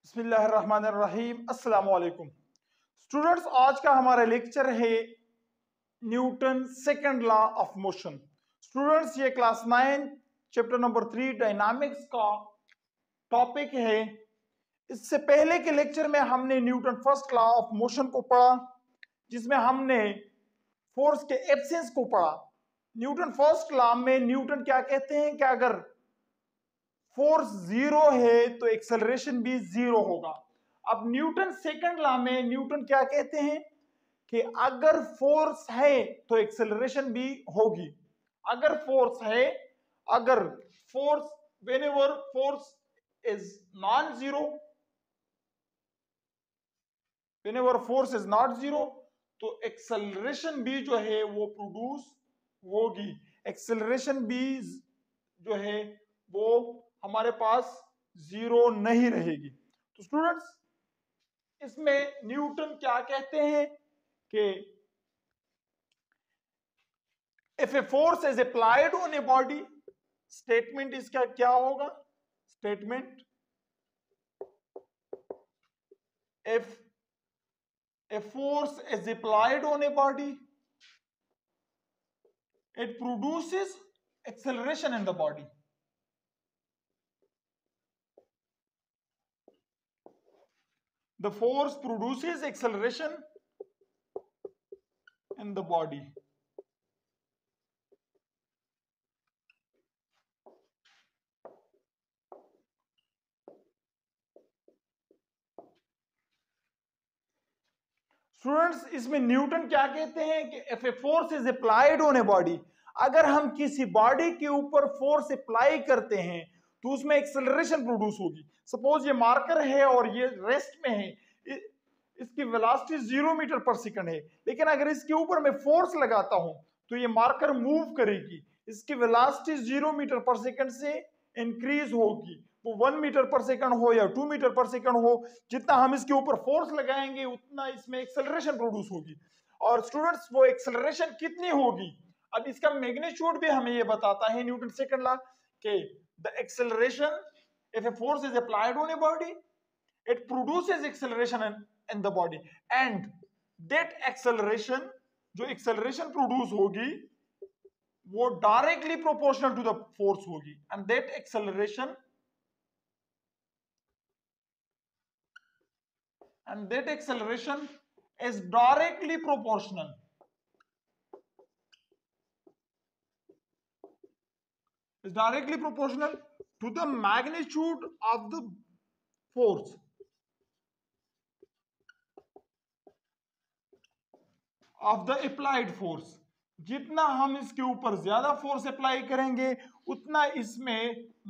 बिस्मिल्लाहिर्रहमानिर्रहीम। अस्सलाम वालेकुम स्टूडेंट्स, आज का हमारा लेक्चर है Newton second law of motion. Students, ये क्लास 9 चैप्टर नंबर 3 डायनामिक्स का टॉपिक है। इससे पहले के लेक्चर में हमने Newton first law of motion को पढ़ा, जिसमें हमने फोर्स के एब्सेंस को पढ़ा। न्यूटन फर्स्ट लॉ में न्यूटन क्या कहते हैं कि अगर फोर्स जीरो है तो एक्सेलरेशन भी जीरो होगा। अब न्यूटन सेकंड लॉ में न्यूटन क्या कहते हैं कि अगर फोर्स है तो एक्सेलरेशन भी होगी। अगर फोर्स है, अगर force whenever force is non zero, whenever force is not zero, तो एक्सेलरेशन भी जो है वो प्रोड्यूस होगी। एक्सेलरेशन भी जो है वो हमारे पास जीरो नहीं रहेगी। तो स्टूडेंट्स, इसमें न्यूटन क्या कहते हैं कि if a force is applied on a body, statement इसका क्या होगा? Statement if a force is applied on a body, it produces acceleration in the body. The force produces acceleration in the body. Students, इसमें Newton क्या कहते हैं कि if a force is applied on a body, अगर हम किसी body के ऊपर फोर्स अप्लाई करते हैं तो उसमें एक्सेलरेशन प्रोड्यूस होगी। सपोज ये मार्कर है और ये रेस्ट में है, इसकी वेलोसिटी 0 मीटर पर सेकंड है, लेकिन अगर इसके ऊपर मैं फोर्स लगाता हूं तो ये मार्कर मूव करेगी। इसकी वेलोसिटी 0 मीटर पर सेकंड से इंक्रीज होगी, वो 1 मीटर पर सेकंड हो या 2 मीटर पर सेकंड हो। जितना हम इसके ऊपर फोर्स लगाएंगे उतना इसमें एक्सेलरेशन प्रोड्यूस होगी। और स्टूडेंट्स, वो एक्सेलरेशन कितनी होगी? अब इसका मैग्नीट्यूड भी हमें ये बताता है न्यूटन सेकंड लॉ कि the acceleration if a force is applied on a body, it produces acceleration in the body, and that acceleration, जो acceleration produce होगी वो directly proportional to the force होगी, and that acceleration is directly proportional to the magnitude of the force, of the applied force। जितना हम इसके ऊपर ज्यादा force apply करेंगे उतना इसमें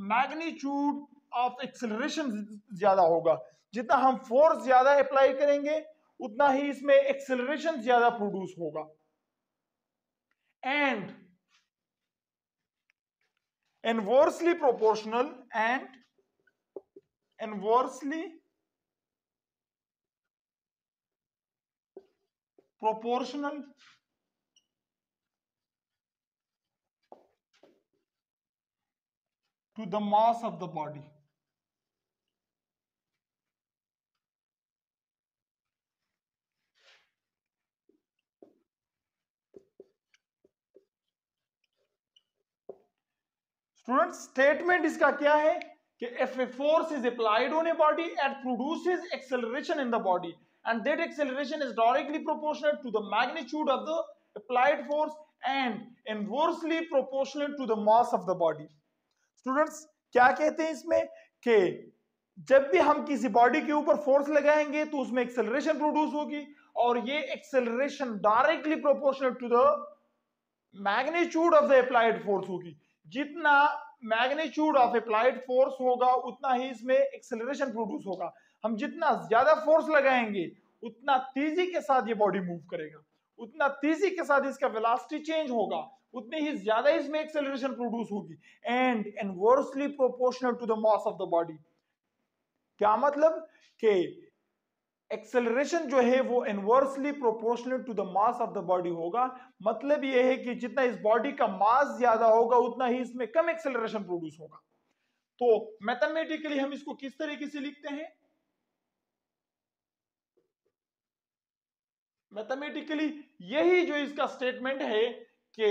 मैग्नीट्यूड ऑफ एक्सेलरेशन ज्यादा होगा। जितना हम फोर्स ज्यादा अप्लाई करेंगे उतना ही इसमें एक्सेलरेशन ज्यादा प्रोड्यूस होगा। And inversely proportional to the mass of the body। Students, statement इसका क्या है कि if a force is applied on a body and produces acceleration in the body, and that acceleration is directly proportional to the magnitude of the applied force and inversely proportional to the mass of the body। Students, क्या कहते हैं इसमें कि जब भी हम किसी body के ऊपर फोर्स लगाएंगे तो उसमें एक्सेलरेशन प्रोड्यूस होगी, और ये acceleration directly proportional to the magnitude of the applied force होगी। जितना मैग्नीट्यूड ऑफ अप्लाइड फोर्स होगा उतना ही इसमें एक्सेलरेशन प्रोड्यूस होगा। हम जितना ज्यादा फोर्स लगाएंगे उतना तेजी के साथ ये बॉडी मूव करेगा, उतना तेजी के साथ इसका वेलोसिटी चेंज होगा, उतनी ही ज्यादा इसमें एक्सेलरेशन प्रोड्यूस होगी। And inversely proportional to the mass of the body. क्या मतलब कि एक्सेलरेशन जो है वो inversely proportional to the mass of the body होगा। मतलब ये है कि जितना इस बॉडी का मास ज्यादा होगा उतना ही इसमें कम एक्सेलरेशन प्रोड्यूस होगा। तो मैथमेटिकली हम इसको किस तरीके से लिखते हैं? मैथमेटिकली यही जो इसका स्टेटमेंट है कि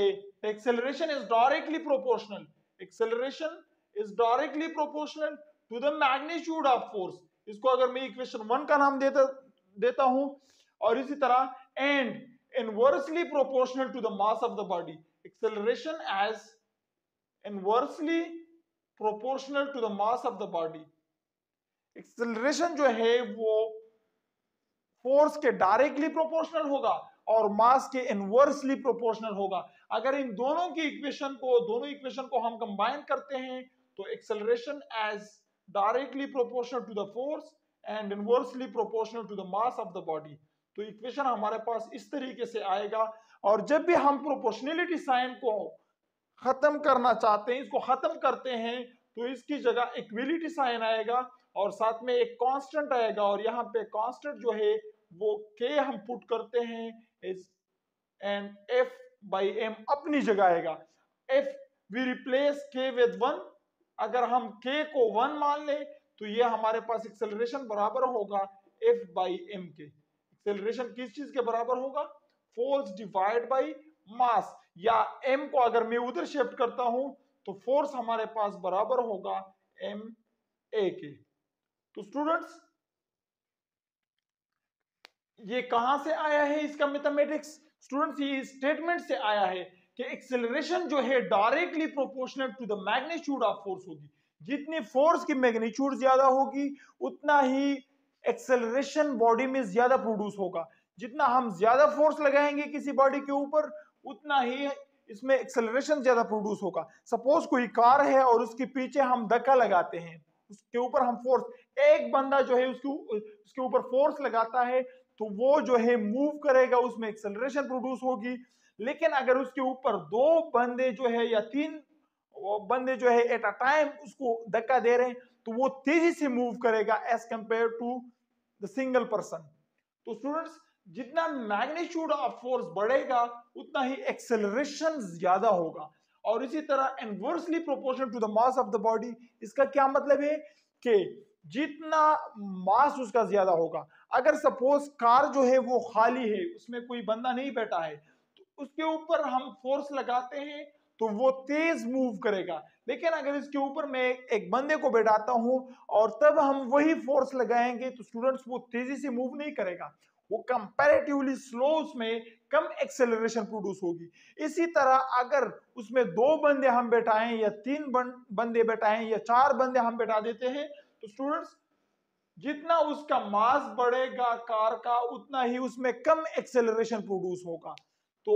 acceleration is directly proportional, acceleration is directly proportional to the magnitude of force. इसको अगर मैं इक्वेशन 1 का नाम देता हूं, और इसी तरह and inversely proportional to the mass of the body, acceleration is inversely proportional to the mass of the body. Acceleration जो है वो फोर्स के डायरेक्टली प्रोपोर्शनल होगा और मास के इनवर्सली प्रोपोर्शनल होगा। अगर इन दोनों की दोनों इक्वेशन को हम कंबाइन करते हैं तो acceleration is directly proportional to the force and inversely proportional to the mass of the body. तो इक्वेशन हमारे पास इस तरीके से आएगा। और जब भी हम प्रोपोर्शनलिटी साइन को खत्म करना चाहते हैं, इसको खत्म करते हैं, तो इसकी जगह इक्विलिटी साइन आएगा और साथ में एक कांस्टेंट आएगा, और यहाँ पे कांस्टेंट जो है वो k हम पुट करते हैं is and f by m अपनी जगह आएगा। f we replace k with 1। अगर हम k को 1 मान ले तो ये हमारे पास एक्सेलरेशन बराबर होगा f बाई m के। एक्सेलरेशन किस चीज के बराबर होगा? फोर्स डिवाइड बाई मास, या m को अगर मैं उधर शिफ्ट करता हूं तो फोर्स हमारे पास बराबर होगा m a के। तो स्टूडेंट्स ये कहां से आया है इसका मैथमेटिक्स? स्टूडेंट्स ये स्टेटमेंट से आया है कि एक्सेलरेशन जो है directly proportional to the magnitude of force होगी। जितनी फोर्स की मैग्नीट्यूड ज्यादा होगी उतना ही एक्सेलरेशन बॉडी में ज्यादा प्रोड्यूस होगा। जितना हम ज्यादा फोर्स लगाएंगे किसी बॉडी के ऊपर उतना ही इसमें एक्सेलरेशन ज्यादा प्रोड्यूस होगा। सपोज कोई कार है और उसके पीछे हम धक्का लगाते हैं, उसके ऊपर हम फोर्स, एक बंदा जो है उसके ऊपर फोर्स लगाता है तो वो जो है मूव करेगा, उसमें एक्सेलरेशन प्रोड्यूस होगी। लेकिन अगर उसके ऊपर 2 बंदे जो है या 3 बंदे जो है एट अ टाइम उसको धक्का दे रहे हैं तो वो तेजी से मूव करेगा as compare to the single person. तो स्टूडेंट्स जितना मैग्नीट्यूड ऑफ फोर्स बढ़ेगा उतना ही एक्सेलरेशन ज्यादा होगा, और इसी तरह inversely proportional to the mass of the body. इसका क्या मतलब है कि जितना मास उसका ज्यादा होगा, अगर सपोज कार जो है वो खाली है, उसमें कोई बंदा नहीं बैठा है, तो उसके ऊपर हम फोर्स लगाते हैं तो वो तेज मूव करेगा। लेकिन अगर इसके ऊपर मैं एक बंदे को बैठाता हूं और तब हम वही फोर्स लगाएंगे तो स्टूडेंट्स वो तेजी से मूव नहीं करेगा, वो कंपैरेटिवली स्लो, उसमें कम एक्सेलरेशन प्रोड्यूस होगी। इसी तरह अगर उसमें 2 बंदे हम बैठाएं या 3 बंदे बैठाएं या 4 बंदे हम बैठा देते हैं तो स्टूडेंट्स जितना उसका मास बढ़ेगा कार का उतना ही उसमें कम एक्सेलरेशन प्रोड्यूस होगा। तो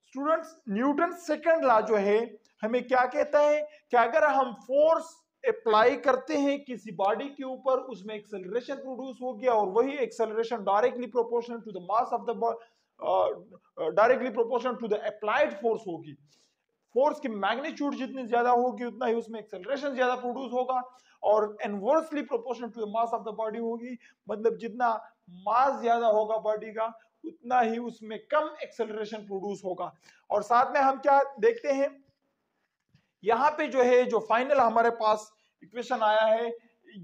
स्टूडेंट्स न्यूटन सेकंड लॉ जो है हमें क्या कहता है कि अगर हम फोर्स अप्लाई करते हैं किसी बॉडी के ऊपर उसमें एक्सेलरेशन प्रोड्यूस हो गया, और वही acceleration directly proportional to the mass of the directly proportional to the applied force होगी। फोर्स की मैग्नीट्यूड जितनी ज्यादा होगी उतना ही उसमें एक्सेलरेशन ज्यादा प्रोड्यूस होगा, और inversely proportional to the mass of the body होगी, मतलब जितना मास ज्यादा होगा बॉडी का उतना ही उसमें कम एक्सेलरेशन प्रोड्यूस होगा। और साथ में हम क्या देखते हैं यहाँ पे जो है जो फाइनल हमारे पास इक्वेशन आया है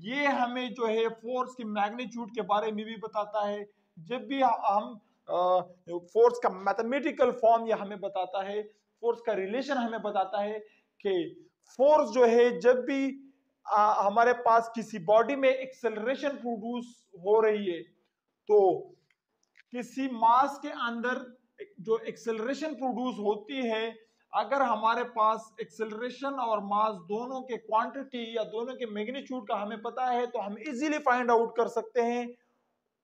ये हमें जो है फोर्स की मैग्नीट्यूड के बारे में भी बताता है। जब भी हम फोर्स का मैथमेटिकल फॉर्म ये हमें बताता है, फोर्स का रिलेशन हमें बताता है कि फोर्स जो है जब भी हमारे पास किसी बॉडी में एक्सेलरेशन प्रोड्यूस हो रही है तो किसी मास के अंदर जो एक्सेलरेशन प्रोड्यूस होती है, अगर हमारे पास एक्सेलरेशन और मास दोनों के क्वांटिटी या दोनों के मैग्नीट्यूड का हमें पता है तो हम इजीली फाइंड आउट कर सकते हैं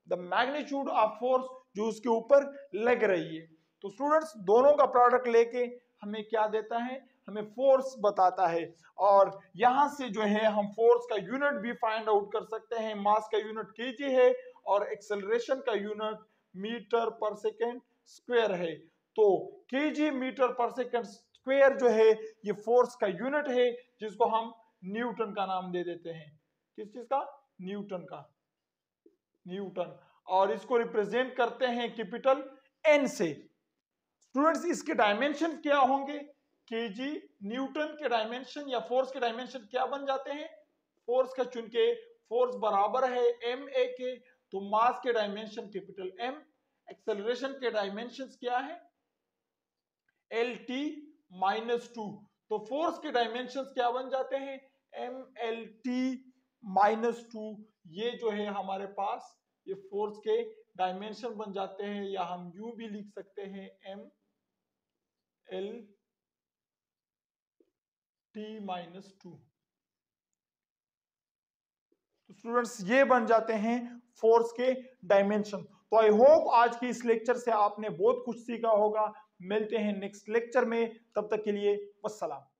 द मैग्नीट्यूड ऑफ फोर्स जो उसके ऊपर लग रही है। तो स्टूडेंट्स दोनों का प्रोडक्ट लेके हमें क्या देता है, हमें फोर्स बताता है, और यहां से जो है हम फोर्स का यूनिट भी फाइंड आउट कर सकते हैं। मास का यूनिट केजी है और एक्सेलरेशन का यूनिट मीटर पर सेकेंड स्क्वायर है। तो केजी मीटर पर सेकेंड स्क्वायर जो है ये फोर्स का यूनिट है जिसको हम न्यूटन का नाम दे देते हैं। किस चीज का? न्यूटन का, न्यूटन। और इसको रिप्रेजेंट करते हैं कैपिटल एन से। स्टूडेंट्स इसके डायमेंशन क्या होंगे? केजी, न्यूटन के डायमेंशन या फोर्स के डायमेंशन क्या बन जाते हैं? फोर्स का चुनके फोर्स बराबर है एम ए के, तो मास के डायमेंशन कैपिटल एम, एक्सेलरेशन के डायमेंशंस क्या है, LT माइनस 2। तो फोर्स के डायमेंशंस क्या बन जाते हैं, MLT माइनस 2। ये जो है हमारे पास ये फोर्स के डायमेंशन बन जाते हैं, या हम यूं भी लिख सकते हैं MLT माइनस 2। तो स्टूडेंट्स ये बन जाते हैं फोर्स के डायमेंशन। तो आई होप आज की इस लेक्चर से आपने बहुत कुछ सीखा होगा। मिलते हैं नेक्स्ट लेक्चर में, तब तक के लिए वस्सलाम।